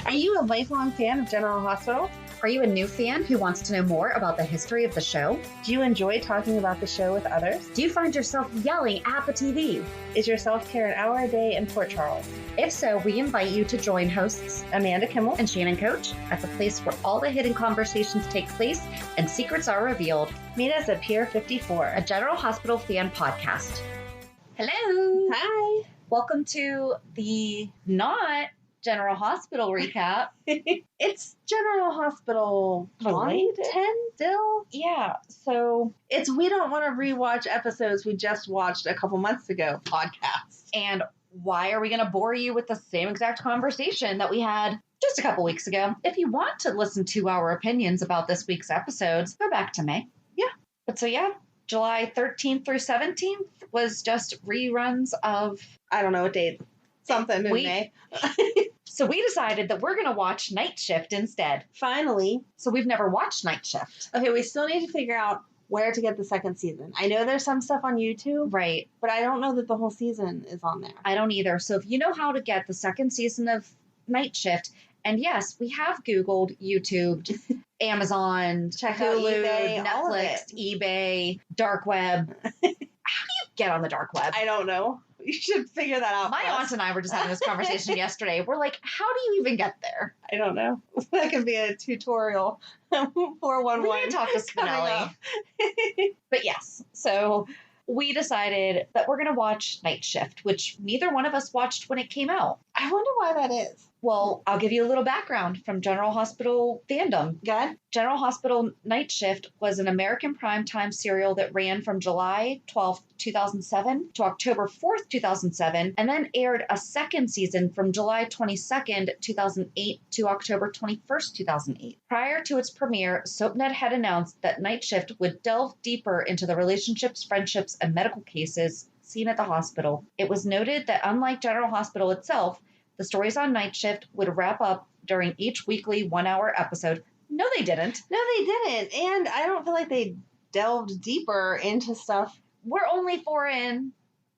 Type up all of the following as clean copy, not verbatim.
Are you a lifelong fan of General Hospital? Are you a new fan who wants to know more about the history of the show? Do you enjoy talking about the show with others? Do you find yourself yelling at the TV? Is your self-care an hour a day in Port Charles? If so, we invite you to join hosts Amanda Kimmel and Shannon Coach at the place where all the hidden conversations take place and secrets are revealed. Meet us at Pier 54, a General Hospital fan podcast. Hello. Hi. Welcome to the not General Hospital recap. It's General Hospital 10 still? Yeah. So it's We Don't Want to Rewatch Episodes We Just Watched a Couple Months Ago podcast. And why are we going to bore you with the same exact conversation that we had just a couple weeks ago? If you want to listen to our opinions about this week's episodes, go back to May. Yeah. But so yeah, July 13th through 17th was just reruns of... I don't know what date. Something in May. So we decided that we're going to watch Night Shift instead. Finally. So we've never watched Night Shift. Okay, we still need to figure out where to get the second season. I know there's some stuff on YouTube. Right. But I don't know that the whole season is on there. I don't either. So if you know how to get the second season of Night Shift, and yes, we have Googled, YouTubed, Amazon, check Hulu, out eBay, Netflix, eBay, dark web. How do you get on the dark web? I don't know. You should figure that out. My aunt and I were just having this conversation yesterday. We're like, how do you even get there? I don't know. That could be a tutorial. 411. We need to talk to Spinelli. But yes, so we decided that we're going to watch Night Shift, which neither one of us watched when it came out. I wonder why that is. Well, I'll give you a little background from General Hospital fandom. Good. General Hospital Night Shift was an American primetime serial that ran from July 12th, 2007 to October 4th, 2007, and then aired a second season from July 22nd, 2008 to October 21st, 2008. Prior to its premiere, SoapNet had announced that Night Shift would delve deeper into the relationships, friendships, and medical cases seen at the hospital. It was noted that unlike General Hospital itself, the stories on Night Shift would wrap up during each weekly 1-hour episode. No, they didn't. No, they didn't. And I don't feel like they delved deeper into stuff. We're only 4 in.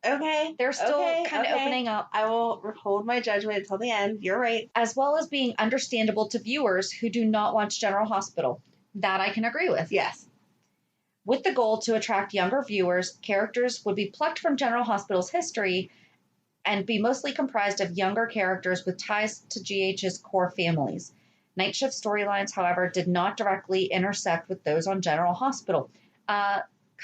Okay. They're still kind of opening up. I will hold my judgment until the end. You're right. As well as being understandable to viewers who do not watch General Hospital. That I can agree with. Yes. With the goal to attract younger viewers, characters would be plucked from General Hospital's history and be mostly comprised of younger characters with ties to GH's core families. Night Shift storylines, however, did not directly intersect with those on General Hospital.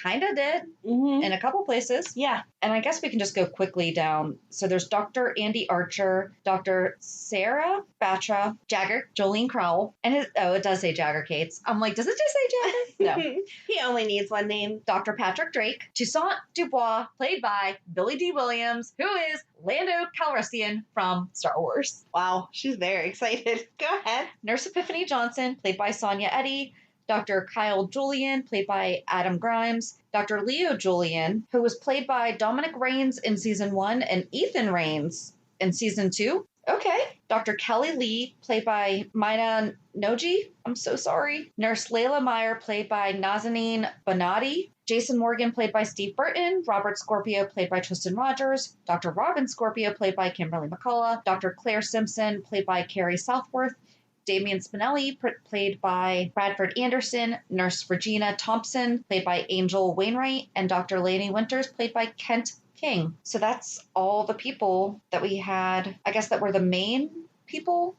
Kind of did in a couple places. Yeah. And I guess we can just go quickly down. So there's Dr. Andy Archer, Dr. Sarah Batra, Jagger, Jolene Crowell, and it does say Jagger Cates. I'm like, does it just say Jagger? No. He only needs one name. Dr. Patrick Drake, Toussaint Dubois, played by Billy D. Williams, who is Lando Calrissian from Star Wars. Wow, she's very excited. Go ahead. Nurse Epiphany Johnson, played by Sonia Eddy, Dr. Kyle Julian, played by Adam Grimes, Dr. Leo Julian, who was played by Dominic Raines in Season 1 and Ethan Raines in Season 2. Okay. Dr. Kelly Lee, played by Maina Noji. I'm so sorry. Nurse Layla Meyer, played by Nazanin Bonatti. Jason Morgan, played by Steve Burton. Robert Scorpio, played by Tristan Rogers. Dr. Robin Scorpio, played by Kimberly McCullough. Dr. Claire Simpson, played by Carrie Southworth. Damian Spinelli, played by Bradford Anderson, Nurse Regina Thompson, played by Angel Wainwright, and Dr. Laney Winters, played by Kent King. So that's all the people that we had, I guess, that were the main people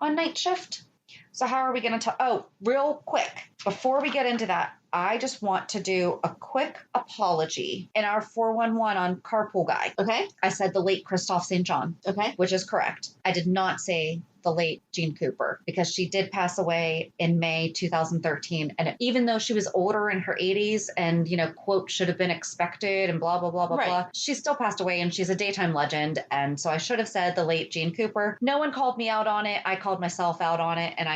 on Night Shift. So how are we going to real quick, before we get into that, I just want to do a quick apology in our 411 on Carpool Guy. Okay. I said the late Christophe St. John. Okay. Which is correct. I did not say the late Jean Cooper because she did pass away in May 2013. And even though she was older in her 80s and, quote, should have been expected and blah, blah, blah, blah, blah, she still passed away and she's a daytime legend. And so I should have said the late Jean Cooper. No one called me out on it. I called myself out on it and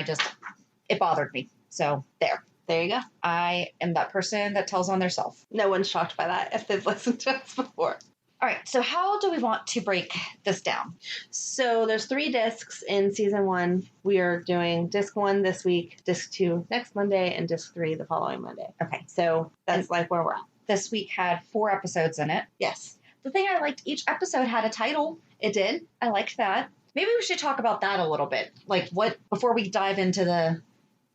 it bothered me. So there. There you go. I am that person that tells on their self. No one's shocked by that if they've listened to us before. All right. So how do we want to break this down? So there's 3 discs in Season 1. We are doing Disc 1 this week, Disc 2 next Monday, and Disc 3 the following Monday. Okay. So that's like where we're at. This week had 4 episodes in it. Yes. The thing I liked, each episode had a title. It did. I liked that. Maybe we should talk about that a little bit. Like what, before we dive into the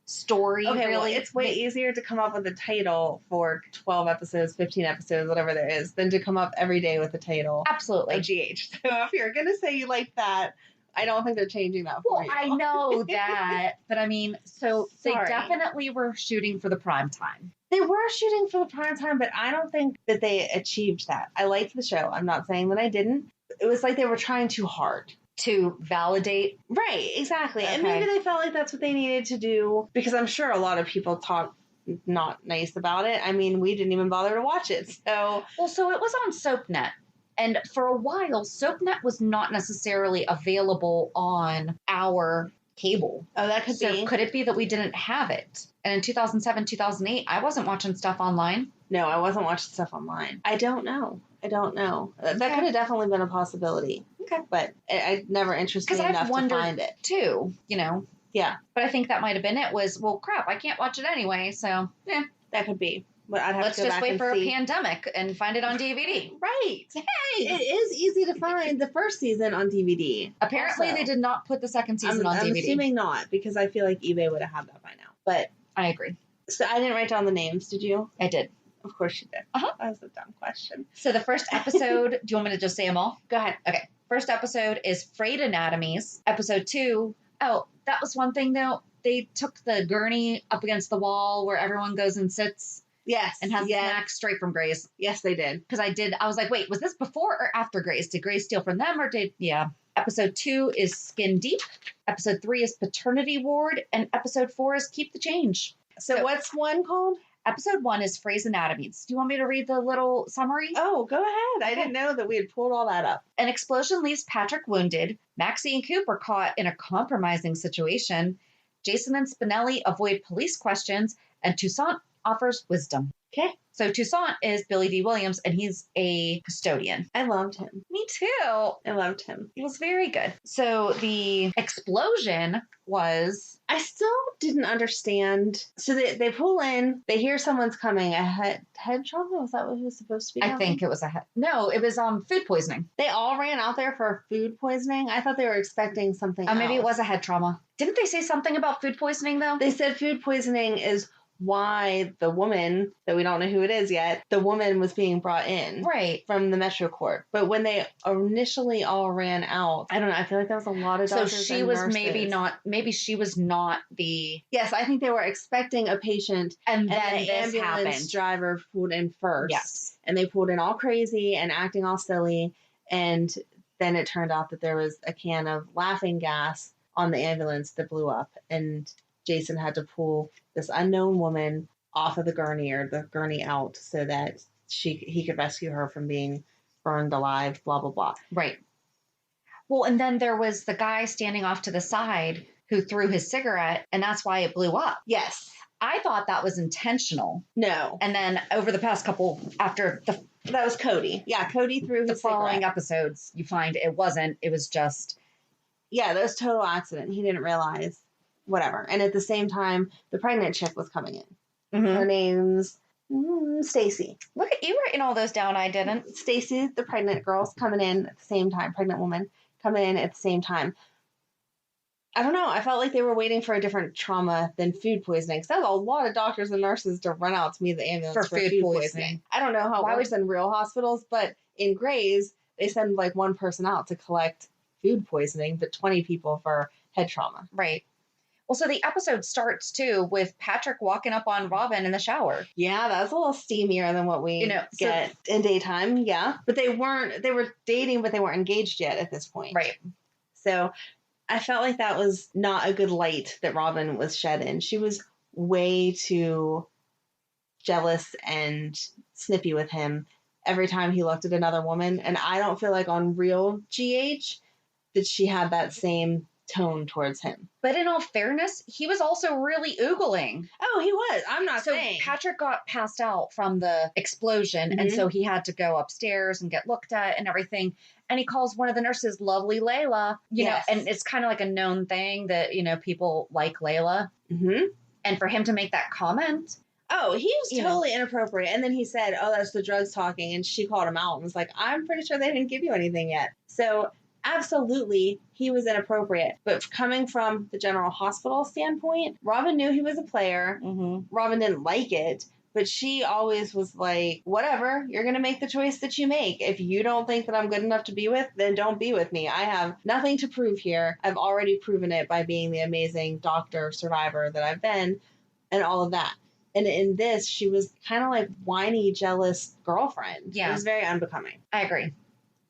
story, Okay, really. well, it's way easier to come up with a title for 12 episodes, 15 episodes, whatever there is, than to come up every day with a title Absolutely. of GH. So if you're going to say you like that, I don't think they're changing that for Well, you. I know that, but I mean, so they Sorry. definitely were shooting for the prime time. They were shooting for the prime time, but I don't think that they achieved that. I liked the show. I'm not saying that I didn't. It was like they were trying too hard. To validate. Right, exactly. Okay. And maybe they felt like that's what they needed to do, because I'm sure a lot of people talk not nice about it. I mean, we didn't even bother to watch it. So, Well, so it was on SoapNet. And for a while, SoapNet was not necessarily available on our cable. oh, that could So be. could it be that we didn't have it? And in 2007, 2008, I wasn't watching stuff online. No, I wasn't watching stuff online. I don't know. That Okay. could have definitely been a possibility. Okay. But it never interested me enough to find it. Too, Yeah. But I think that might have been it, was, well, crap, I can't watch it anyway, so, That could be. But I'd have let's to go just back wait and for see. a pandemic and find it on DVD. Right. Hey! It is easy to find the first season on DVD. Apparently, Also. they did not put the second season on I'm DVD. assuming not, because I feel like eBay would have had that by now. But I agree. so I didn't write down the names. Did you? I did. Of course you did. Uh-huh. That was a dumb question. So the first episode, do you want me to just say them all? Go ahead. Okay. First episode is Frayed Anatomies. Episode 2, oh, that was one thing though. They took the gurney up against the wall where everyone goes and sits Yes. and has snacks straight from Grey's. Yes, they did. Because I was like, wait, was this before or after Grey's? Did Grey's steal from them or yeah. Episode 2 is Skin Deep. Episode 3 is Paternity Ward. And episode 4 is Keep the Change. So what's one called? Episode 1 is Frayed Anatomies. Do you want me to read the little summary? Oh, go ahead. I Okay. didn't know that we had pulled all that up. An explosion leaves Patrick wounded. Maxie and Coop are caught in a compromising situation. Jason and Spinelli avoid police questions, and Toussaint offers wisdom. Okay. So Toussaint is Billy D. Williams, and he's a custodian. I loved him. Me too. I loved him. He was very good. So the explosion was... I still didn't understand. So they pull in, they hear someone's coming. A head trauma? Was that what he was supposed to be? I think it was no, it was food poisoning. They all ran out there for food poisoning. I thought they were expecting something else. Maybe it was a head trauma. Didn't they say something about food poisoning, though? They said food poisoning is why the woman, that we don't know who it is yet, the woman was being brought in. Right. From the Metro Court. But when they initially all ran out, I don't know, I feel like that was a lot of doctors So she and was nurses. maybe she was not the... Yes, I think they were expecting a patient, And and then the this ambulance happened. driver pulled in first. Yes. And they pulled in all crazy and acting all silly, and then it turned out that there was a can of laughing gas on the ambulance that blew up, and Jason had to pull this unknown woman off of the gurney, or the gurney out, so that he could rescue her from being burned alive, blah, blah, blah. Right. Well, and then there was the guy standing off to the side who threw his cigarette, and that's why it blew up. Yes. I thought that was intentional. No. And then over the past couple, after that was Cody. Yeah, Cody threw the his following cigarette. episodes, you find it wasn't. It was just... Yeah, that was total accident. He didn't realize. Whatever. And at the same time, the pregnant chick was coming in. Mm-hmm. Her name's Stacy. Look at you writing all those down. I didn't. Stacy, the pregnant girl's coming in at the same time. Pregnant woman coming in at the same time. I don't know. I felt like they were waiting for a different trauma than food poisoning. Because that's a lot of doctors and nurses to run out to meet the ambulance for food poisoning. I don't know how it works in real hospitals, but in Grey's, they send like one person out to collect food poisoning, but 20 people for head trauma. Right. Well, so the episode starts too with Patrick walking up on Robin in the shower. Yeah, that's a little steamier than what we get in daytime. Yeah. But they were dating, but they weren't engaged yet at this point. Right. So I felt like that was not a good light that Robin was shed in. She was way too jealous and snippy with him every time he looked at another woman. And I don't feel like on real GH that she had that same tone towards him. But in all fairness, he was also really oogling. Oh, he was. I'm not saying. So Patrick got passed out from the explosion, and so he had to go upstairs and get looked at and everything. And he calls one of the nurses lovely Layla, you know, and it's kind of like a known thing that, you know, people like Layla. Mm-hmm. And for him to make that comment. Oh, he was totally inappropriate. And then he said, oh, that's the drugs talking. And she called him out and was like, I'm pretty sure they didn't give you anything yet. So absolutely, he was inappropriate. But coming from the General Hospital standpoint, Robin knew he was a player. Mm-hmm. Robin didn't like it, but she always was like, whatever, you're going to make the choice that you make. If you don't think that I'm good enough to be with, then don't be with me. I have nothing to prove here. I've already proven it by being the amazing doctor survivor that I've been and all of that. And in this, she was kind of like whiny, jealous girlfriend. Yeah. It was very unbecoming. I agree.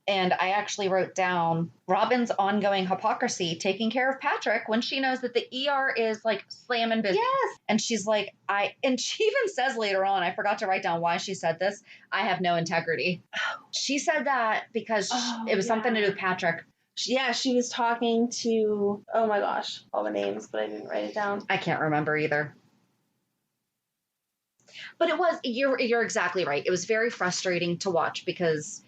And I actually wrote down Robin's ongoing hypocrisy taking care of Patrick when she knows that the ER is like slamming busy. Yes. And she's like, and she even says later on, I forgot to write down why she said this, I have no integrity. She said that because it was something to do with Patrick. Yeah, she was talking to, oh my gosh, all the names, but I didn't write it down. I can't remember either. But it was, you're exactly right. It was very frustrating to watch because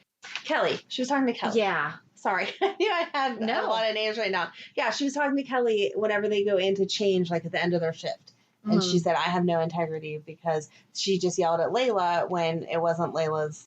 Kelly. She was talking to Kelly. Yeah. Sorry. I knew I had a lot of names right now. Yeah, she was talking to Kelly whenever they go in to change, like at the end of their shift. And she said, I have no integrity because she just yelled at Layla when it wasn't Layla's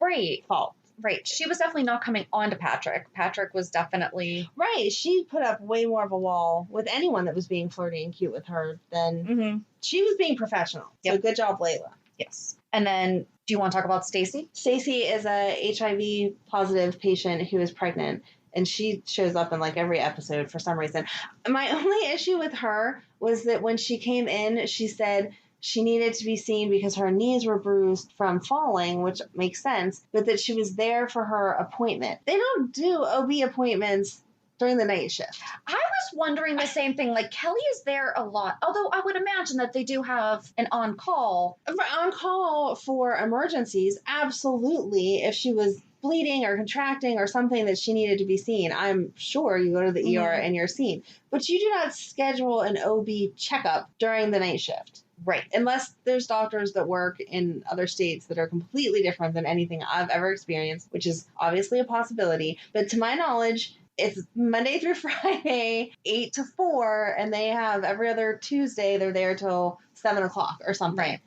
fault. Right. She was definitely not coming on to Patrick. Patrick was definitely... Right. She put up way more of a wall with anyone that was being flirty and cute with her than she was being professional. Yep. So good job, Layla. Yes. And then, do you want to talk about Stacy? Stacy is a HIV positive patient who is pregnant, and she shows up in like every episode for some reason. My only issue with her was that when she came in, she said she needed to be seen because her knees were bruised from falling, which makes sense, but that she was there for her appointment. They don't do OB appointments during the night shift. I was wondering the same thing. Like, Kelly is there a lot, although I would imagine that they do have an on-call. On-call for emergencies, absolutely. If she was bleeding or contracting or something that she needed to be seen, I'm sure you go to the ER and you're seen. But you do not schedule an OB checkup during the night shift. Right. Unless there's doctors that work in other states that are completely different than anything I've ever experienced, which is obviously a possibility. But to my knowledge, it's Monday through Friday, 8 to 4, and they have every other Tuesday, they're there till 7 o'clock or something. Right.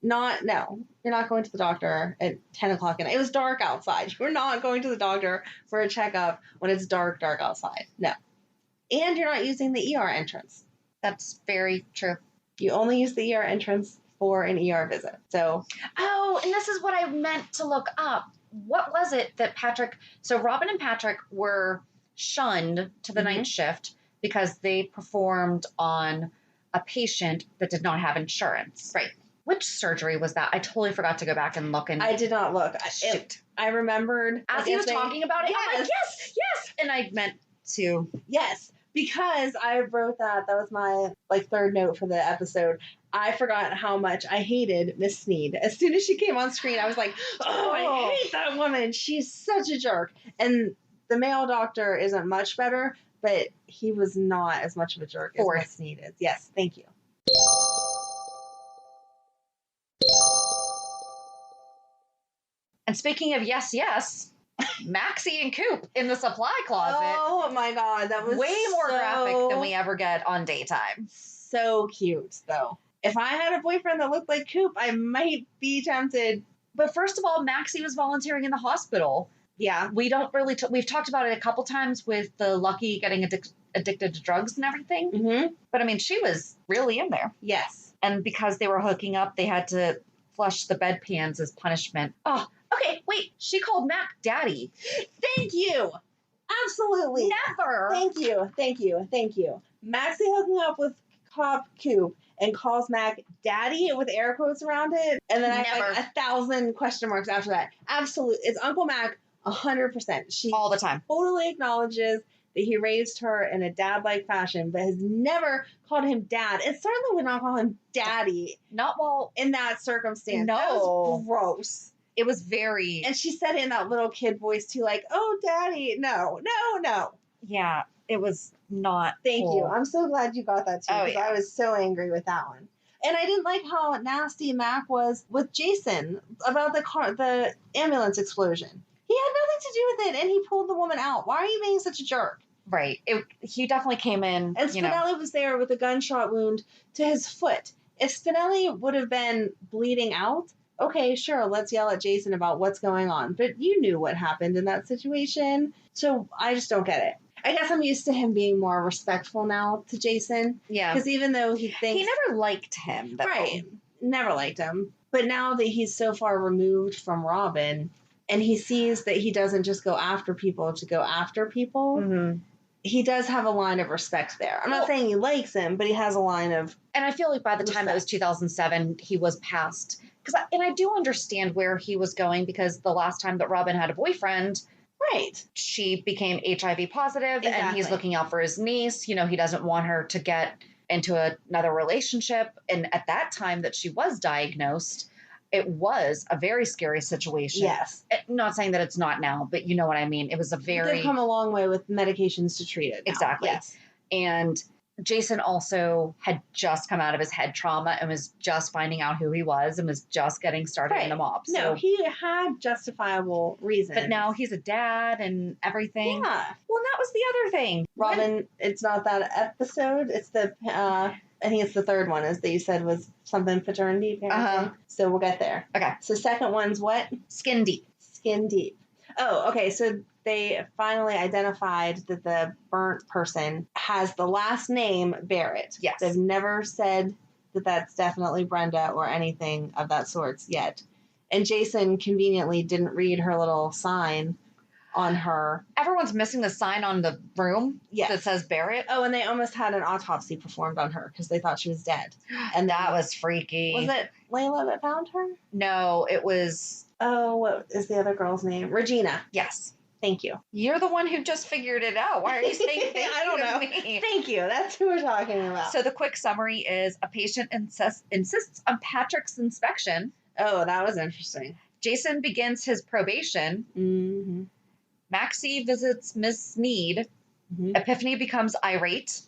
No, you're not going to the doctor at 10 o'clock at night. It was dark outside. You're not going to the doctor for a checkup when it's dark outside. No. And you're not using the ER entrance. That's very true. You only use the ER entrance for an ER visit. So. Oh, and this is what I meant to look up. What was it that so Robin and Patrick were shunned to the night shift because they performed on a patient that did not have insurance. Right. Which surgery was that? I totally forgot to go back and look. I did not look. Shoot. I remembered. As he was talking about it, yes. I'm like, yes. And I meant to. Yes, because I wrote that. That was my third note for the episode. I forgot how much I hated Miss Sneed. As soon as she came on screen, I was like, I hate that woman. She's such a jerk. And the male doctor isn't much better, but he was not as much of a jerk as Miss Sneed is. Yes, thank you. And speaking of yes, Maxie and Coop in the supply closet. Oh my God, that was way more graphic than we ever get on daytime. So cute, though. If I had a boyfriend that looked like Coop, I might be tempted. But first of all, Maxie was volunteering in the hospital. Yeah. We don't really, we've talked about it a couple times with the Lucky getting addicted to drugs and everything. Mm-hmm. But I mean, she was really in there. Yes. And because they were hooking up, they had to flush the bedpans as punishment. Oh, okay, wait. She called Mac Daddy. Thank you. Absolutely. Never. Thank you. Maxie hooking up with Cop Coop and calls Mac Daddy with air quotes around it. And then I have 1,000 question marks after that. Absolutely. It's Uncle Mac 100%. She all the time totally acknowledges that he raised her in a dad-like fashion, but has never called him dad. And certainly would not call him daddy. Not while in that circumstance. No. That was gross. It was very... And she said it in that little kid voice too, like, oh, daddy. No. Yeah, it was not Thank cool. you. I'm so glad you got that too, because I was so angry with that one. And I didn't like how nasty Mac was with Jason about the ambulance explosion. He had nothing to do with it, and he pulled the woman out. Why are you being such a jerk? Right. He definitely came in. And Spinelli was there with a gunshot wound to his foot. If Spinelli would have been bleeding out, okay, sure, let's yell at Jason about what's going on. But you knew what happened in that situation. So I just don't get it. I guess I'm used to him being more respectful now to Jason. Yeah. Because even though he thinks. He never liked him, though. Right. Never liked him. But now that he's so far removed from Robin and he sees that he doesn't just go after people to go after people, Mm-hmm. he does have a line of respect there. I'm not saying he likes him, but he has a line of. And I feel like by the time it was 2007, he was past. And I do understand where he was going, because the last time that Robin had a boyfriend, right, she became HIV positive, exactly. And he's looking out for his niece. You know, he doesn't want her to get into another relationship. And at that time that she was diagnosed, it was a very scary situation. Yes. Not saying that it's not now, but you know what I mean. It was a very... They've come a long way with medications to treat it now. Exactly. Yes. And Jason also had just come out of his head trauma and was just finding out who he was and was just getting started in the mob. So, no, he had justifiable reasons. But now he's a dad and everything. Yeah. Well, that was the other thing. Robin, it's not that episode. It's the, I think it's the third one, as that you said was something paternity parenting. Uh-huh. So we'll get there. Okay. So second one's what? Skin deep. Skin deep. Oh, okay. So they finally identified that the burnt person has the last name Barrett. Yes. They've never said that that's definitely Brenda or anything of that sort yet. And Jason conveniently didn't read her little sign on her. Everyone's missing the sign on the room that says Barrett. Oh, and they almost had an autopsy performed on her because they thought she was dead. And that was freaky. Was it Layla that found her? No, it was... Oh, what is the other girl's name? Regina. Yes. Thank you. You're the one who just figured it out. Why are you saying thank I don't you know. to me? Thank you. That's who we're talking about. So the quick summary is a patient insists on Patrick's inspection. Oh, that was interesting. Jason begins his probation. Mm-hmm. Maxie visits Miss Sneed. Mm-hmm. Epiphany becomes irate.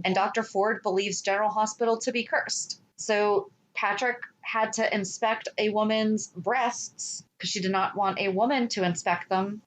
And Dr. Ford believes General Hospital to be cursed. So Patrick had to inspect a woman's breasts because she did not want a woman to inspect them.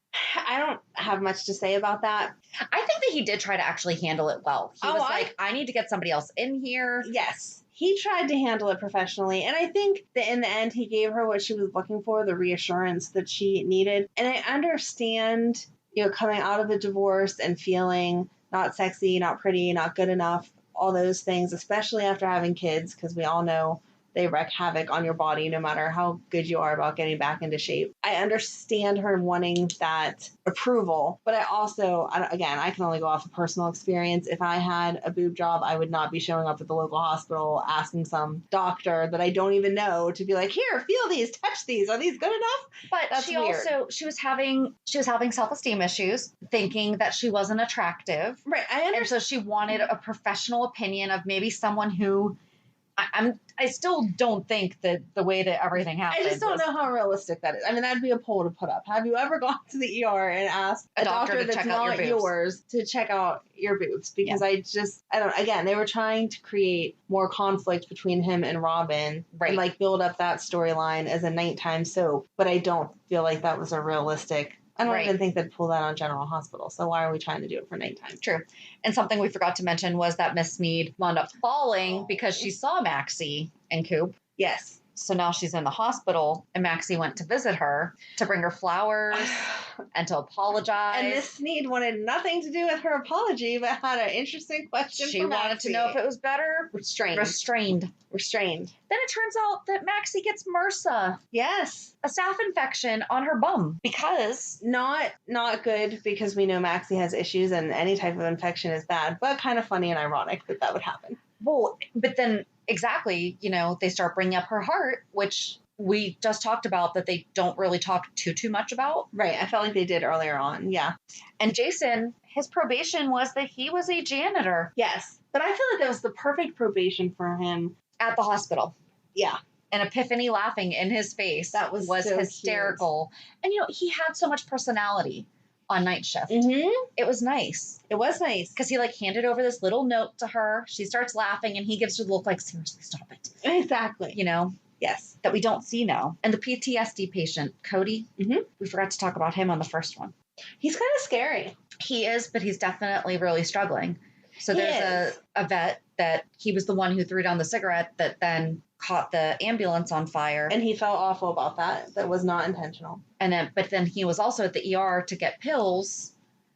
I don't have much to say about that. I think that he did try to actually handle it well. He was like, I need to get somebody else in here. Yes. He tried to handle it professionally. And I think that in the end, he gave her what she was looking for, the reassurance that she needed. And I understand, coming out of a divorce and feeling not sexy, not pretty, not good enough, all those things, especially after having kids, because we all know they wreak havoc on your body no matter how good you are about getting back into shape. I understand her wanting that approval, but I also, again, I can only go off of personal experience. If I had a boob job, I would not be showing up at the local hospital asking some doctor that I don't even know to be like, here, feel these, touch these. Are these good enough? But that's she weird. she was having self-esteem issues, thinking that she wasn't attractive. Right. I understand. And so she wanted a professional opinion of maybe someone who I still don't think that the way that everything happened. I just don't know how realistic that is. I mean, that'd be a poll to put up. Have you ever gone to the ER and asked a doctor that's not yours to check out your boobs? Because again, they were trying to create more conflict between him and Robin, right? And build up that storyline as a nighttime soap. But I don't feel like that was a realistic. I don't even think they'd pull that on General Hospital. So why are we trying to do it for nighttime? True. And something we forgot to mention was that Miss Sneed wound up falling because she saw Maxie and Coop. Yes. So now she's in the hospital, and Maxie went to visit her to bring her flowers and to apologize. And Miss Sneed wanted nothing to do with her apology, but had an interesting question. She wanted to know if it was better. Restrained. Then it turns out that Maxie gets MRSA. Yes. A staph infection on her bum because... Not good, because we know Maxie has issues and any type of infection is bad, but kind of funny and ironic that would happen. Well, but then... Exactly. They start bringing up her heart, which we just talked about that they don't really talk too much about. Right. I felt like they did earlier on. Yeah. And Jason, his probation was that he was a janitor. Yes. But I feel like that was the perfect probation for him. At the hospital. Yeah. And Epiphany laughing in his face. That was so hysterical. Cute. And, he had so much personality on night shift. Mm-hmm. It was nice. It was nice. Because he handed over this little note to her. She starts laughing and he gives her the look like, seriously, stop it. Exactly. Yes. That we don't see now. And the PTSD patient, Cody, mm-hmm. we forgot to talk about him on the first one. He's kind of scary. He is, but he's definitely really struggling. So there's a vet that he was the one who threw down the cigarette that then caught the ambulance on fire. And he felt awful about that. That was not intentional. But then he was also at the ER to get pills.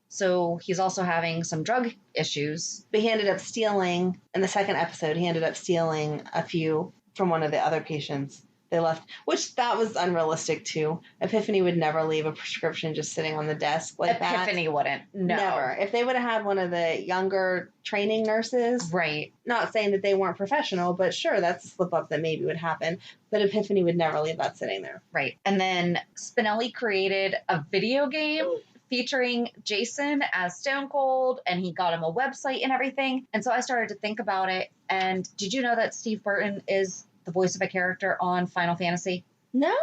So he's also having some drug issues. But he ended up stealing, in the second episode, he ended up stealing a few from one of the other patients. They left, which that was unrealistic too. Epiphany would never leave a prescription just sitting on the desk like that. Epiphany wouldn't. No. Never. If they would have had one of the younger training nurses. Right. Not saying that they weren't professional, but sure, that's a slip up that maybe would happen. But Epiphany would never leave that sitting there. Right. And then Spinelli created a video game featuring Jason as Stone Cold, and he got him a website and everything. And so I started to think about it. And did you know that Steve Burton is the voice of a character on Final Fantasy? No.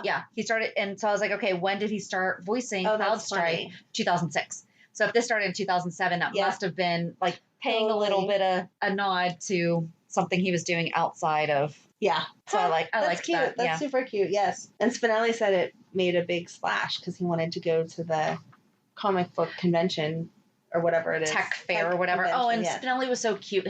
Yeah, he started, and so I was like, okay, when did he start voicing Cloud Strife? 2006. So if this started in 2007, that must have been like paying a little bit of a nod to something he was doing outside of. Yeah. So I like cute. that. That's super cute. Yes. And Spinelli said it made a big splash because he wanted to go to the comic book convention or whatever it is. Tech fair or whatever. Oh, and Spinelli was so cute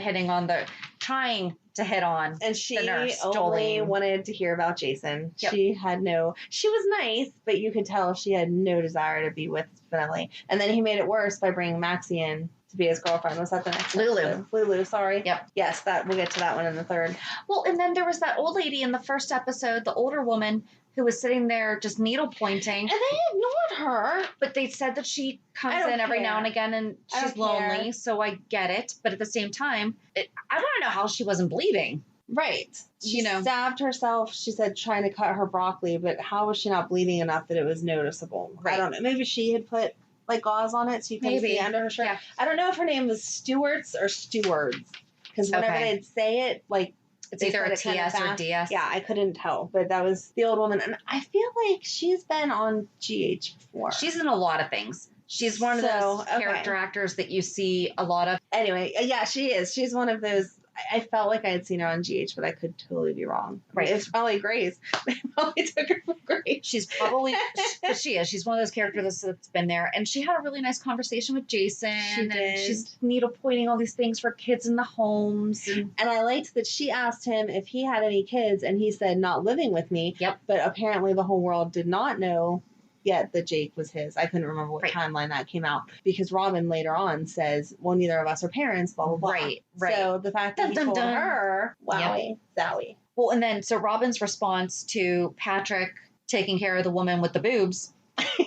trying to hit on. And she the nurse, only Jolene. wanted to hear about Jason. Yep. She was nice, but you could tell she had no desire to be with Spinelli. And then he made it worse by bringing Maxie in to be his girlfriend. Was that the next Lulu. episode? Lulu, sorry. Yep. Yes, we'll get to that one in the third. Well, and then there was that old lady in the first episode, the older woman who was sitting there just needle pointing. And they ignored her. But they said that she comes in every now and again and she's lonely, so I get it. But at the same time, I want to know how she wasn't bleeding. Right. She stabbed herself, she said, trying to cut her broccoli, but how was she not bleeding enough that it was noticeable? Right. I don't know. Maybe she had put like gauze on it so you couldn't see under her shirt. Yeah. I don't know if her name was Stewarts or Stewards. Because whenever they'd say it, like, it's either a TS or DS. Yeah, I couldn't tell, but that was the old woman. And I feel like she's been on GH before. She's in a lot of things. She's one of those character actors that you see a lot of. Anyway, yeah, she is. She's one of those. I felt like I had seen her on GH, but I could totally be wrong. Right. It's probably Grace. They probably took her from Grace. She's probably, but she is. She's one of those characters that's been there. And she had a really nice conversation with Jason. She did. And she's needle pointing all these things for kids in the homes. And I liked that she asked him if he had any kids, and he said, not living with me. Yep. But apparently the whole world did not know yet that Jake was his. I couldn't remember what timeline that came out because Robin later on says, well, neither of us are parents, blah, blah, blah. Right. So the fact that he told her, wowie, zowie. Well, and then, so Robin's response to Patrick taking care of the woman with the boobs,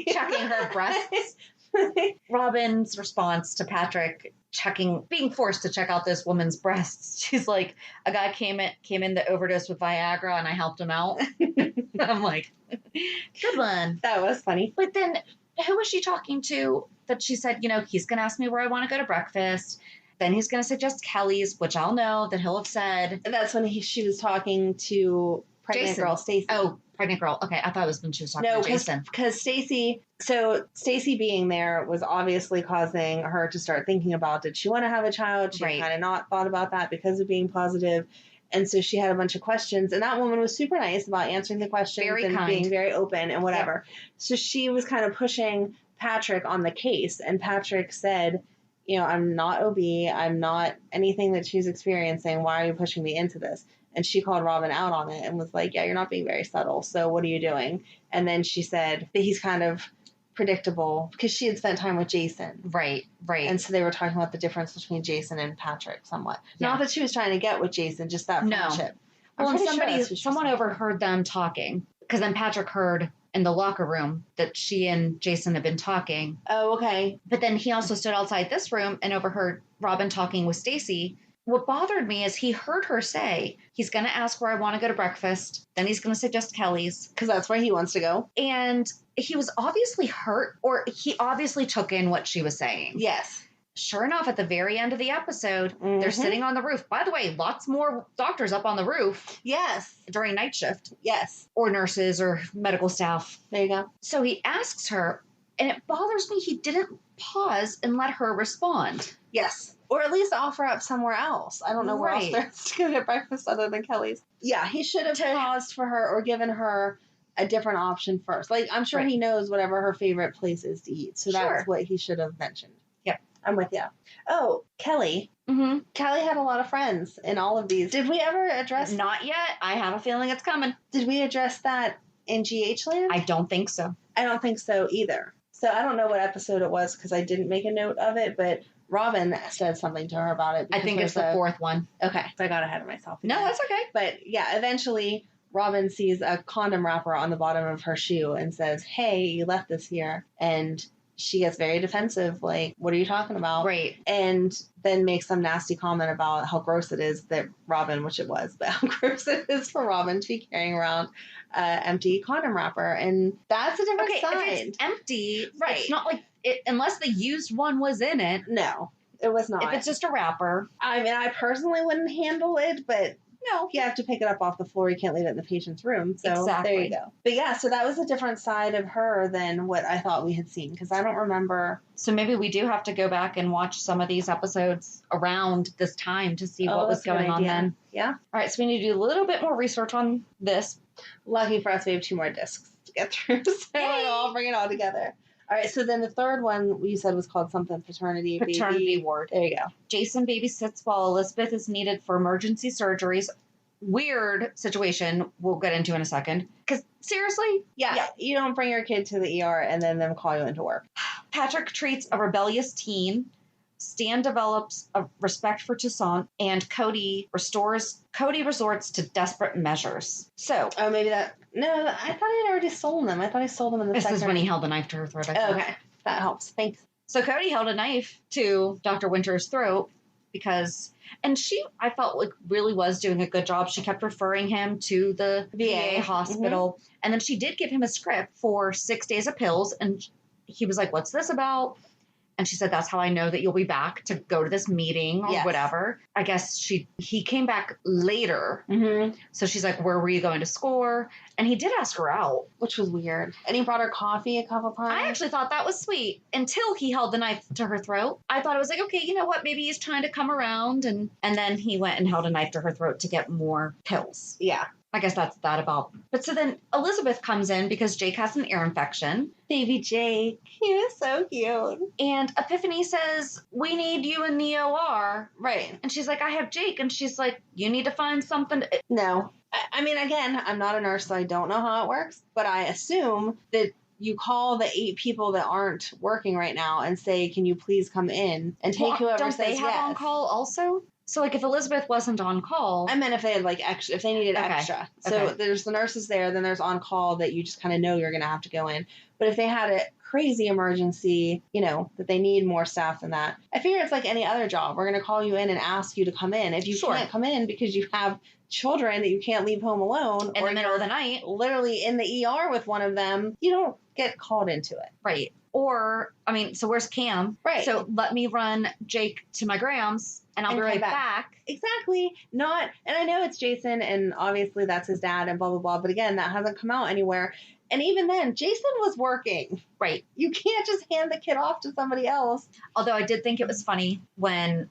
checking her breasts. Robin's response to Patrick being forced to check out this woman's breasts. She's like, a guy came in to overdose with Viagra and I helped him out. I'm like, good one. That was funny. But then who was she talking to that she said, he's going to ask me where I want to go to breakfast. Then he's going to suggest Kelly's, which I'll know that he'll have said. That's when she was talking to pregnant Jason. girl Stacy. Oh, pregnant girl. Okay, I thought it was when she was talking to Jason. Because Stacy being there was obviously causing her to start thinking about, did she want to have a child? She kind of not thought about that because of being positive. And so she had a bunch of questions. And that woman was super nice about answering the questions being very open and whatever. Yep. So she was kind of pushing Patrick on the case. And Patrick said, I'm not OB. I'm not anything that she's experiencing. Why are you pushing me into this? And she called Robin out on it and was like, yeah, you're not being very subtle. So what are you doing? And then she said that he's kind of predictable because she had spent time with Jason. Right. And so they were talking about the difference between Jason and Patrick somewhat. Yeah. Not that she was trying to get with Jason, just that friendship. Well, and someone overheard them talking because then Patrick heard in the locker room that she and Jason had been talking. Oh, okay. But then he also stood outside this room and overheard Robin talking with Stacy. What bothered me is he heard her say, he's going to ask where I want to go to breakfast. Then he's going to suggest Kelly's. Because that's where he wants to go. And he was obviously hurt, or he obviously took in what she was saying. Yes. Sure enough, at the very end of the episode, they're sitting on the roof. By the way, lots more doctors up on the roof. Yes. During night shift. Yes. Or nurses or medical staff. There you go. So he asks her, and it bothers me he didn't pause and let her respond. Yes. Or at least offer up somewhere else. I don't know where else there's to go get breakfast other than Kelly's. Yeah, he should have paused for her or given her a different option first. Like, I'm sure he knows whatever her favorite place is to eat. So that's what he should have mentioned. Yep. I'm with you. Oh, Kelly Mm-hmm. Callie had a lot of friends in all of these. Did we ever address... Not yet. I have a feeling it's coming. Did we address that in GH Land? I don't think so. I don't think so either. So I don't know what episode it was because I didn't make a note of it, but Robin said something to her about it. I think it's the fourth one. Okay, so I got ahead of myself again. No, that's okay. But yeah, eventually Robin sees a condom wrapper on the bottom of her shoe and says, hey, you left this here. And she gets very defensive, like, what are you talking about? Right. And then makes some nasty comment about how gross it is that Robin, which it was, but how gross it is for Robin to be carrying around empty condom wrapper. And that's a different side. If it's empty, right. It's not like it, unless the used one was in it. No, it was not. If it's just a wrapper. I mean, I personally wouldn't handle it, but no, you have to pick it up off the floor. You can't leave it in the patient's room. So exactly. There you go. But yeah, so that was a different side of her than what I thought we had seen because I don't remember. So maybe we do have to go back and watch some of these episodes around this time to see what was going on then. Yeah. All right, so we need to do a little bit more research on this. Lucky for us, we have 2 more discs to get through. So I'll bring it all together. All right, so then the third one we said was called something Paternity Ward. There you go. Jason babysits while Elizabeth is needed for emergency surgeries. Weird situation we'll get into in a second. Because seriously? Yeah, you don't bring your kid to the ER and then them call you into work. Patrick treats a rebellious teen. Stan develops a respect for Toussaint, and Cody resorts to desperate measures. So, maybe that. No, I thought he had already sold them. I thought he sold them in the second. This is when he held the knife to her throat. Okay, that helps. Thanks. So Cody held a knife to Dr. Winter's throat because, and she, I felt like really was doing a good job. She kept referring him to the VA hospital, and then she did give him a script for 6 days of pills, and he was like, "What's this about?" And she said, "That's how I know that you'll be back to go to this meeting or whatever." I guess he came back later. Mm-hmm. So she's like, "Where were you going to score?" And he did ask her out. Which was weird. And he brought her coffee a couple times. I actually thought that was sweet until he held the knife to her throat. I thought it was like, okay, you know what? Maybe he's trying to come around. And then he went and held a knife to her throat to get more pills. Yeah. I guess that's that about. But so then Elizabeth comes in because Jake has an ear infection. Baby Jake. He was so cute. And Epiphany says, "We need you in the OR." Right. And she's like, "I have Jake." And she's like, "You need to find something." No. I mean, again, I'm not a nurse, so I don't know how it works. But I assume that you call the 8 people that aren't working right now and say, "Can you please come in?" And take whoever don't says they have on call also? So, like, if Elizabeth wasn't on call... I meant if they had, like, extra, if they needed extra. So there's the nurses there, then there's on call that you just kind of know you're going to have to go in. But if they had a crazy emergency, you know, that they need more staff than that, I figure it's like any other job. We're going to call you in and ask you to come in. If you can't come in because you have children that you can't leave home alone... in the middle of the night. Literally in the ER with one of them, you don't get called into it. Right. Or, I mean, so where's Cam? Right. So let me run Jake to my Grams, and I'll be right back. Exactly. Not, and I know it's Jason, and obviously that's his dad, and blah, blah, blah. But again, that hasn't come out anywhere. And even then, Jason was working. Right. You can't just hand the kid off to somebody else. Although I did think it was funny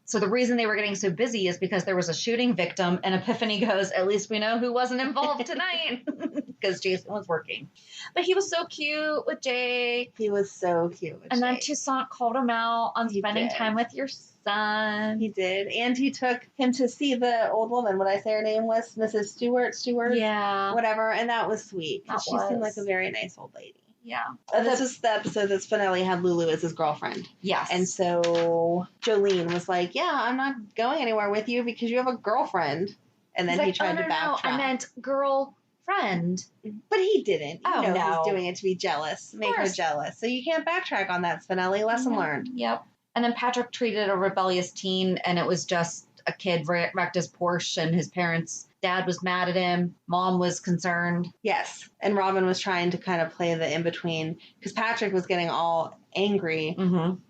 so the reason they were getting so busy is because there was a shooting victim, and Epiphany goes, "At least we know who wasn't involved tonight," because Jason was working. But he was so cute with Jake. He was so cute with And Jake. then Toussaint called him out on spending time with your son. He did. And he took him to see the old woman. What I say her name was? Mrs. Stewart? Yeah. Whatever. And that was sweet. She seemed like a very nice old lady. Yeah. This was the episode that Spinelli had Lulu as his girlfriend. Yes. And so Jolene was like, "Yeah, I'm not going anywhere with you because you have a girlfriend." And then he tried to backtrack. No, I meant girlfriend. But he didn't. No. He's doing it to be jealous, make her jealous. So you can't backtrack on that, Spinelli. Lesson learned. Yep. And then Patrick treated a rebellious teen, and it was just a kid wrecked his Porsche, and his parents' dad was mad at him. Mom was concerned. Yes. And Robin was trying to kind of play the in-between because Patrick was getting all angry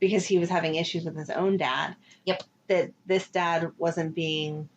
because he was having issues with his own dad. Yep. That this dad wasn't behaving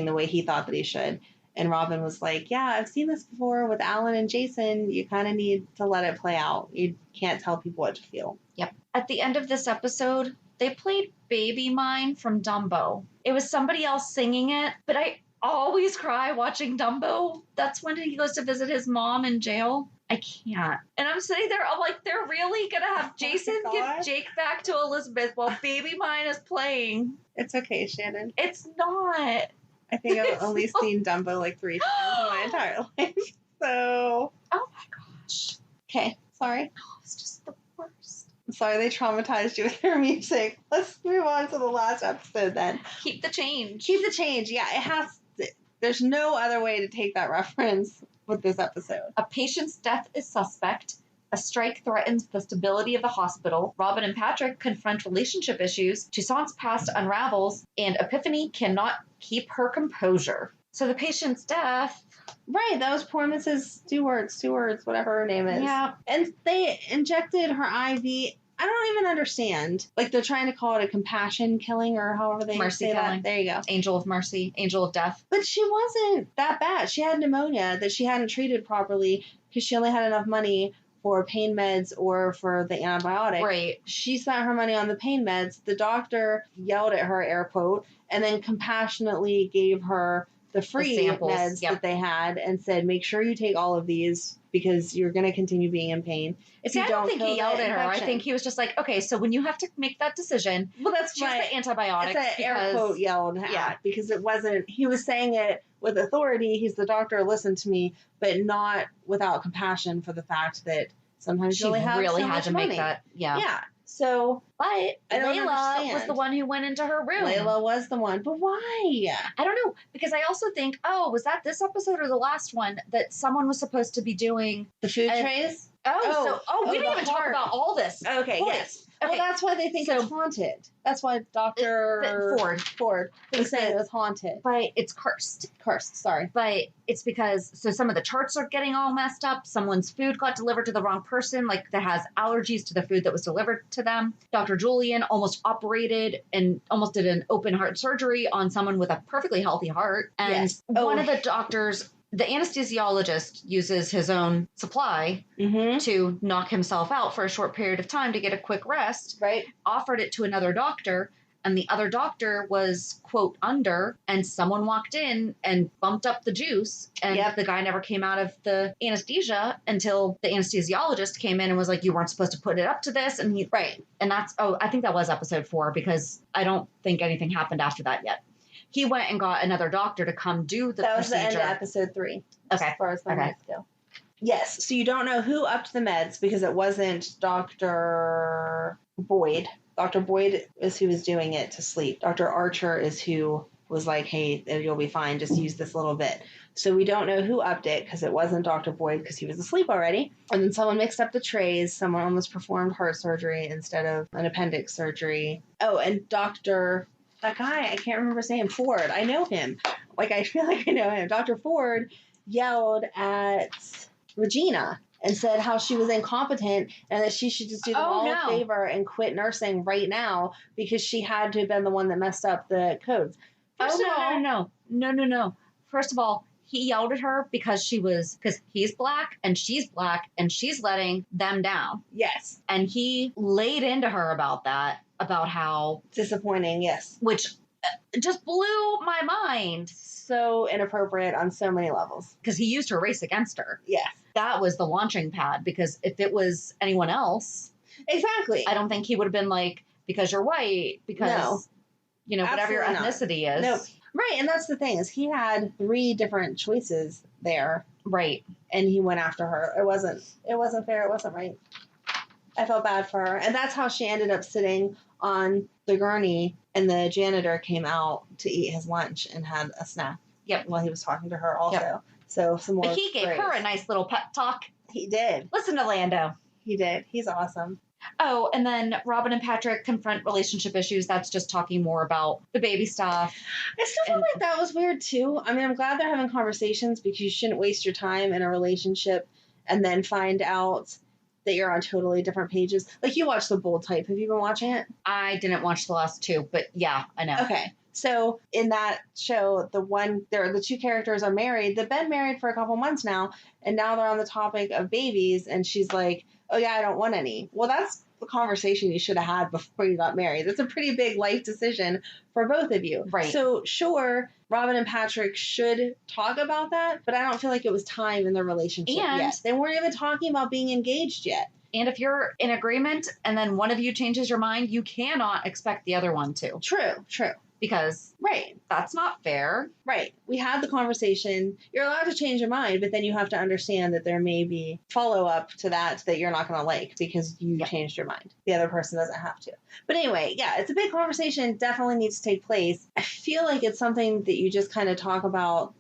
the way he thought that he should. And Robin was like, "Yeah, I've seen this before with Alan and Jason. You kind of need to let it play out. You can't tell people what to feel." Yep. At the end of this episode, they played Baby Mine from Dumbo. It was somebody else singing it, but I always cry watching Dumbo. That's when he goes to visit his mom in jail. I can't. And I'm sitting there, I'm like, they're really going to have Jason give Jake back to Elizabeth while baby mine is playing. It's okay, Shannon. It's not. I think I've only seen Dumbo like 3 times in my entire life. So. Oh my gosh. Okay, sorry. Oh, it's just the worst. I'm sorry they traumatized you with their music. Let's move on to the last episode then. Keep the change. Keep the change. Yeah, it has to, there's no other way to take that reference with this episode. A patient's death is suspect. A strike threatens the stability of the hospital. Robin and Patrick confront relationship issues. Toussaint's past unravels. And Epiphany cannot keep her composure. So the patient's death. Right, that was poor Mrs. Stewart's, whatever her name is. Yeah. And they injected her IV. I don't even understand. Like, they're trying to call it a compassion killing or however they Mercy say killing. that. There you go. Angel of mercy. Angel of death. But she wasn't that bad. She had pneumonia that she hadn't treated properly because she only had enough money for pain meds or for the antibiotic. Right. She spent her money on the pain meds. The doctor yelled at her, air quote, and then compassionately gave her the free meds that they had and said, make sure you take all of these because you're going to continue being in pain. See, I don't think he yelled at her. I think he was just like, okay, so when you have to make that decision, well, that's choose the antibiotics. It's an air quote yelled at because it wasn't, he was saying it with authority. He's the doctor, listen to me, but not without compassion for the fact that sometimes she you only have really so had much to money. make that. Yeah. Yeah. So, but I don't Layla understand. was the one who went into her room. Layla was the one, but why? I don't know, because I also think, was that this episode or the last one that someone was supposed to be doing the food trays? We didn't even talk about all this. Okay, yes. Okay. Well, that's why they think it's haunted. That's why Dr. Ford was saying it was haunted. But it's cursed. Sorry. But it's because, so some of the charts are getting all messed up. Someone's food got delivered to the wrong person, like that has allergies to the food that was delivered to them. Dr. Julian almost operated and almost did an open heart surgery on someone with a perfectly healthy heart. And one of the doctors, the anesthesiologist, uses his own supply to knock himself out for a short period of time to get a quick rest. Right. Offered it to another doctor, and the other doctor was, quote, under, and someone walked in and bumped up the juice, and the guy never came out of the anesthesia until the anesthesiologist came in and was like, you weren't supposed to put it up to this, and he... Right. And that's... Oh, I think that was episode 4, because I don't think anything happened after that yet. He went and got another doctor to come do the procedure. That was the end of episode 3. Okay. As far as my notes go. Yes. So you don't know who upped the meds because it wasn't Dr. Boyd. Dr. Boyd is who was doing it to sleep. Dr. Archer is who was like, hey, you'll be fine. Just use this little bit. So we don't know who upped it because it wasn't Dr. Boyd because he was asleep already. And then someone mixed up the trays. Someone almost performed heart surgery instead of an appendix surgery. Oh, and that guy, I can't remember his name, Ford. I know him. Like, I feel like I know him. Dr. Ford yelled at Regina and said how she was incompetent and that she should just do them all a favor and quit nursing right now because she had to have been the one that messed up the codes. No. First of all, he yelled at her because he's black and she's letting them down. Yes. And he laid into her about that. About how disappointing, yes. Which just blew my mind. So inappropriate on so many levels. Because he used her race against her. Yes. That was the launching pad. Because if it was anyone else. Exactly. I don't think he would have been like, because you're white, because, whatever your ethnicity is. No. Right. And that's the thing is he had 3 different choices there. Right. And he went after her. It wasn't fair. It wasn't right. I felt bad for her. And that's how she ended up sitting on the gurney and the janitor came out to eat his lunch and had a snack. Yep. While he was talking to her also. Yep. So some more. But he gave her a nice little pep talk. He did. Listen to Lando. He did. He's awesome. Oh, and then Robin and Patrick confront relationship issues. That's just talking more about the baby stuff. I still feel like that was weird too. I mean, I'm glad they're having conversations because you shouldn't waste your time in a relationship and then find out that you're on totally different pages. Like you watched The Bold Type. Have you been watching it? I didn't watch the last 2, but yeah, I know. Okay. So in that show, the 2 characters are married. They've been married for a couple months now, and now they're on the topic of babies, and she's like, oh yeah, I don't want any. Well, that's the conversation you should have had before you got married. That's a pretty big life decision for both of you. Right. So sure, Robin and Patrick should talk about that, but I don't feel like it was time in their relationship yet. They weren't even talking about being engaged yet. And if you're in agreement and then one of you changes your mind, you cannot expect the other one to. True. Because that's not fair. Right. We had the conversation. You're allowed to change your mind, but then you have to understand that there may be follow-up to that you're not going to like because you changed your mind. The other person doesn't have to. But anyway, yeah, it's a big conversation. Definitely needs to take place. I feel like it's something that you just kind of talk about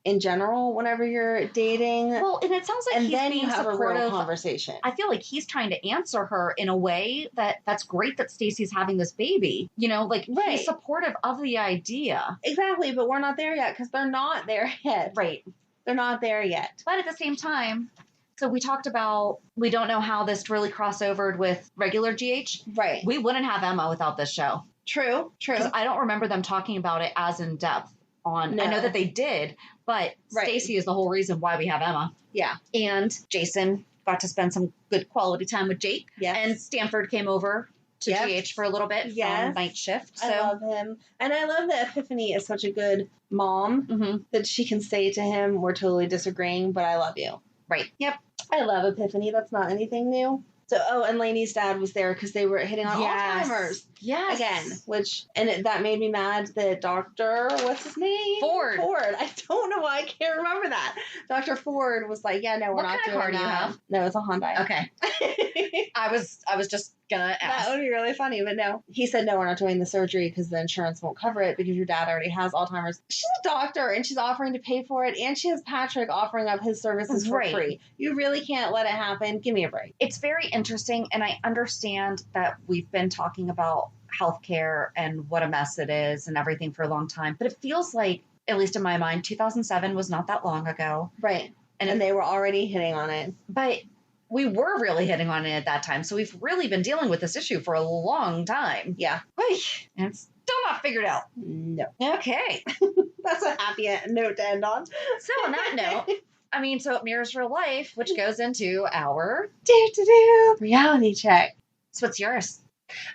in general whenever you're dating. Well, and it sounds like he's then being you have supportive. A real conversation. I feel like he's trying to answer her in a way that's great that Stacy's having this baby. You know, like he's supportive of the idea. Exactly, but we're not there yet because they're not there yet. Right. They're not there yet. But at the same time, so we talked about we don't know how this really crossovered with regular GH. Right. We wouldn't have Emma without this show. True. Because I don't remember them talking about it as in depth. I know that they did, but Stacy is the whole reason why we have Emma. Yeah. And Jason got to spend some good quality time with Jake. Yes. And Stanford came over to GH for a little bit on night shift. So. I love him. And I love that Epiphany is such a good mom that she can say to him, we're totally disagreeing, but I love you. Right. Yep. I love Epiphany. That's not anything new. So, and Lainey's dad was there because they were hitting on Alzheimer's. Yes. Again, that made me mad that Dr. What's his name? Ford. I don't know why I can't remember that. Dr. Ford was like, yeah, no, we're not doing that. What kind of car do you have? No, it's a Hyundai. Okay. I was just gonna ask. That would be really funny, but no. He said, no, we're not doing the surgery because the insurance won't cover it because your dad already has Alzheimer's. She's a doctor and she's offering to pay for it, and she has Patrick offering up his services for free. You really can't let it happen. Give me a break. It's very interesting, and I understand that we've been talking about healthcare and what a mess it is and everything for a long time, but it feels like, at least in my mind, 2007 was not that long ago. Right. And they were already hitting on it. But we were really hitting on it at that time. So we've really been dealing with this issue for a long time. Yeah. And it's still not figured out. No. Okay. That's a happy note to end on. So on that note, I mean, so it mirrors real life, which goes into our reality check. So what's yours?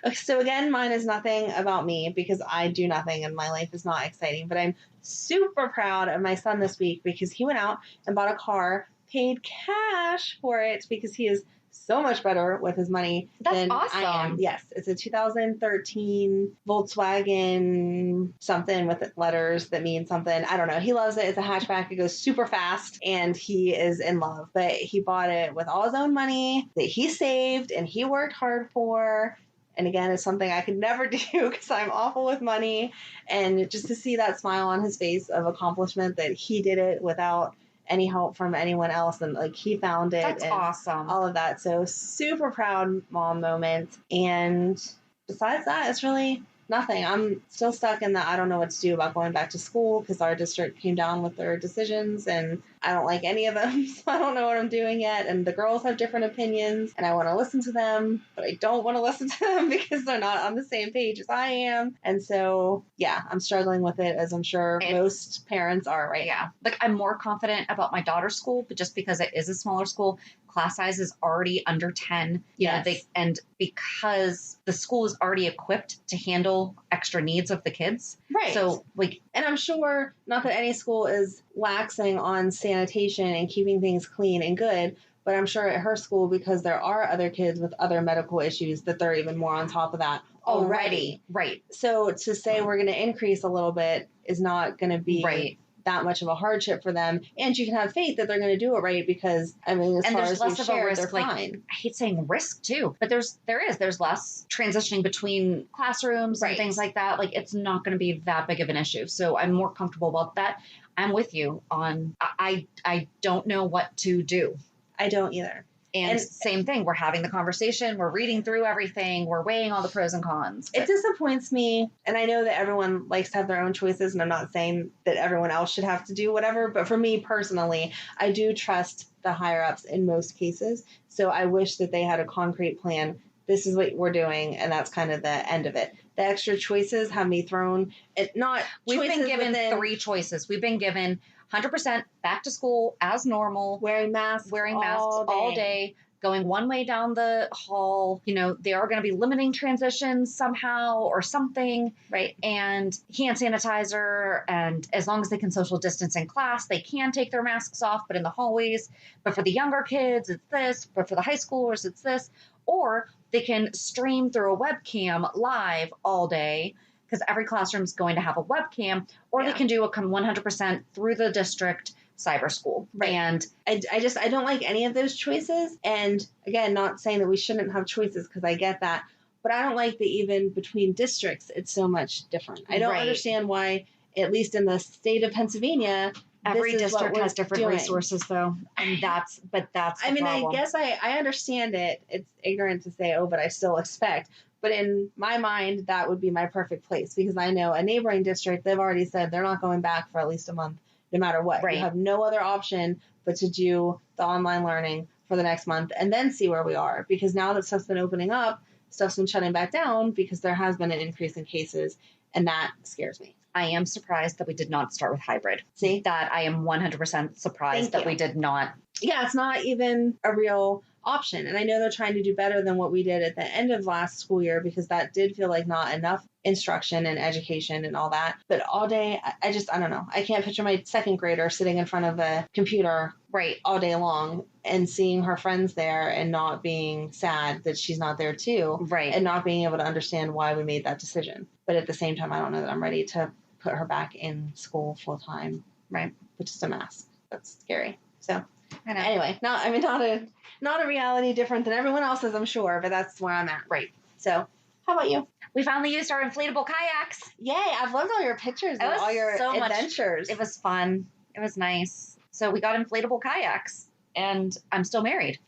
Okay, so again, mine is nothing about me because I do nothing and my life is not exciting, but I'm super proud of my son this week because he went out and bought a car, paid cash for it because he is so much better with his money than awesome. I am. Yes, it's a 2013 Volkswagen something with letters that mean something. I don't know. He loves it. It's a hatchback. It goes super fast and he is in love. But he bought it with all his own money that he saved and he worked hard for. And again, it's something I could never do because I'm awful with money. And just to see that smile on his face of accomplishment that he did it without any help from anyone else, and like he found it. That's and awesome. All of that. So super proud mom moment. And besides that, it's really nothing. I'm still stuck in the I don't know what to do about going back to school because our district came down with their decisions and I don't like any of them. So I don't know what I'm doing yet. And the girls have different opinions and I want to listen to them, but I don't want to listen to them because they're not on the same page as I am. And so, yeah, I'm struggling with it as I'm sure most parents are right now. Like I'm more confident about my daughter's school, but just because it is a smaller school, class size is already under 10. Yes. And because the school is already equipped to handle extra needs of the kids. Right. So and I'm sure not that any school is laxing on sanitation and keeping things clean and good, but I'm sure at her school, because there are other kids with other medical issues, that they're even more on top of that already. Right. So to say we're going to increase a little bit is not going to be that much of a hardship for them. And you can have faith that they're going to do it right because, I mean, as far as we've shared, they're fine. I hate saying risk too, but there's less transitioning between classrooms and things like that. Like it's not going to be that big of an issue. So I'm more comfortable about that. I'm with you on, I don't know what to do. I don't either. And same thing, we're having the conversation, we're reading through everything, we're weighing all the pros and cons. It disappoints me, and I know that everyone likes to have their own choices, and I'm not saying that everyone else should have to do whatever, but for me personally, I do trust the higher-ups in most cases, so I wish that they had a concrete plan. This is what we're doing, and that's kind of the end of it. The extra choices have me thrown. We've been given 3 choices. We've been given 100% back to school as normal. Wearing masks all day. going one way down the hall. They are going to be limiting transitions somehow or something. Right. And hand sanitizer. And as long as they can social distance in class, they can take their masks off, but in the hallways. But for the younger kids, it's this. But for the high schoolers, it's this. Or they can stream through a webcam live all day, because every classroom is going to have a webcam, or they can do a 100% through the district cyber school. Right. And I don't like any of those choices. And again, not saying that we shouldn't have choices, because I get that, but I don't like that even between districts, it's so much different. I don't understand why, at least in the state of Pennsylvania, every district has different resources, though. And that's the problem. I guess I understand it. It's ignorant to say, but I still expect. But in my mind, that would be my perfect place, because I know a neighboring district, they've already said they're not going back for at least a month, no matter what. Right. You have no other option but to do the online learning for the next month and then see where we are. Because now that stuff's been opening up, stuff's been shutting back down because there has been an increase in cases, and that scares me. I am surprised that we did not start with hybrid. See? That I am 100% surprised that we did not. Yeah, it's not even a real option. And I know they're trying to do better than what we did at the end of last school year, because that did feel like not enough instruction and education and all that. But all day, I don't know. I can't picture my second grader sitting in front of a computer all day long and seeing her friends there and not being sad that she's not there too. Right. And not being able to understand why we made that decision. But at the same time, I don't know that I'm ready to put her back in school full time. Right. With just a mask. That's scary. So I know. Anyway, not a reality different than everyone else's, I'm sure, but that's where I'm at. Right. So, how about you? We finally used our inflatable kayaks. Yay! I've loved all your pictures and all your adventures. It was fun. It was nice. So we got inflatable kayaks, and I'm still married.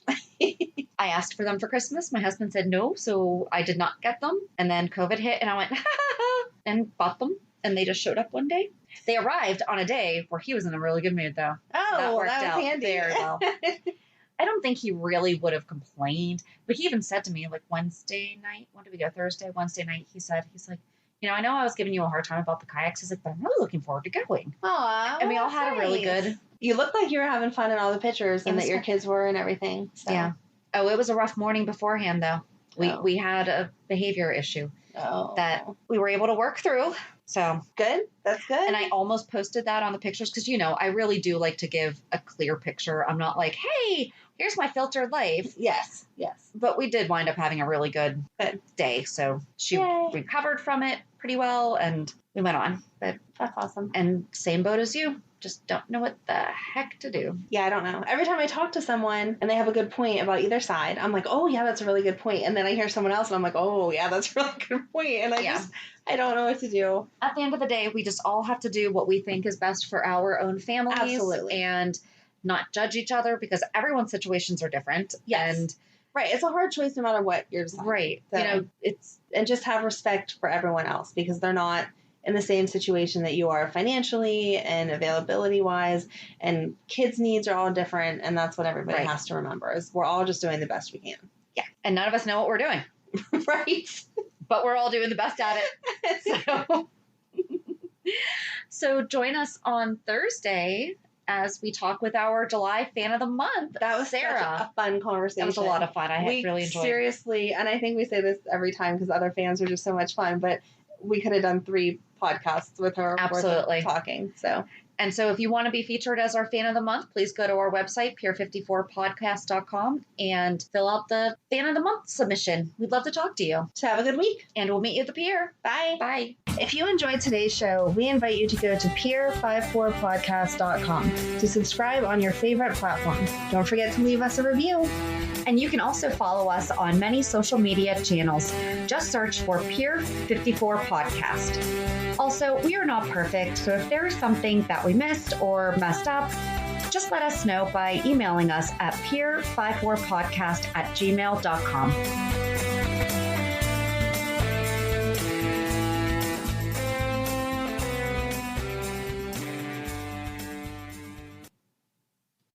I asked for them for Christmas. My husband said no, so I did not get them. And then COVID hit, and I went and bought them, and they just showed up one day. They arrived on a day where he was in a really good mood, though. Oh, so that worked was out handy. very well. I don't think he really would have complained, but he even said to me, like, Wednesday night, when did we go? Wednesday night, he's like, I know I was giving you a hard time about the kayaks. He's like, but I'm really looking forward to going. Aw, and we all had a really good. You looked like you were having fun in all the pictures, and that your kids were and everything. So. Yeah. Oh, it was a rough morning beforehand, though. We had a behavior issue that we were able to work through. So good. That's good. And I almost posted that on the pictures because, I really do like to give a clear picture. I'm not like, hey, here's my filtered life. Yes. But we did wind up having a really good day. So she recovered from it pretty well, and we went on. But that's awesome. And same boat as you. Just don't know what the heck to do. Yeah, I don't know. Every time I talk to someone and they have a good point about either side, I'm like, oh, yeah, that's a really good point. And then I hear someone else and I'm like, oh, yeah, that's a really good point. And I don't know what to do. At the end of the day, we just all have to do what we think is best for our own families. Absolutely. And not judge each other, because everyone's situations are different. Yes. And right. It's a hard choice no matter what you're deciding. Right. So, and just have respect for everyone else, because they're not in the same situation that you are financially and availability wise, and kids' needs are all different. And that's what everybody has to remember, is we're all just doing the best we can. Yeah. And none of us know what we're doing. Right. But we're all doing the best at it. So join us on Thursday as we talk with our July fan of the month. That was Sarah. Such a fun conversation. That was a lot of fun. I really enjoyed it. Seriously, and I think we say this every time because other fans are just so much fun, but we could have done 3 podcasts with her. Absolutely. Talking. And so if you want to be featured as our fan of the month, please go to our website, pier54podcast.com, and fill out the fan of the month submission. We'd love to talk to you. So have a good week. And we'll meet you at the pier. Bye. Bye. If you enjoyed today's show, we invite you to go to pier54podcast.com to subscribe on your favorite platform. Don't forget to leave us a review. And you can also follow us on many social media channels. Just search for Pier 54 Podcast. Also, we are not perfect, so if there is something that we missed or messed up, just let us know by emailing us at pier54podcast@gmail.com.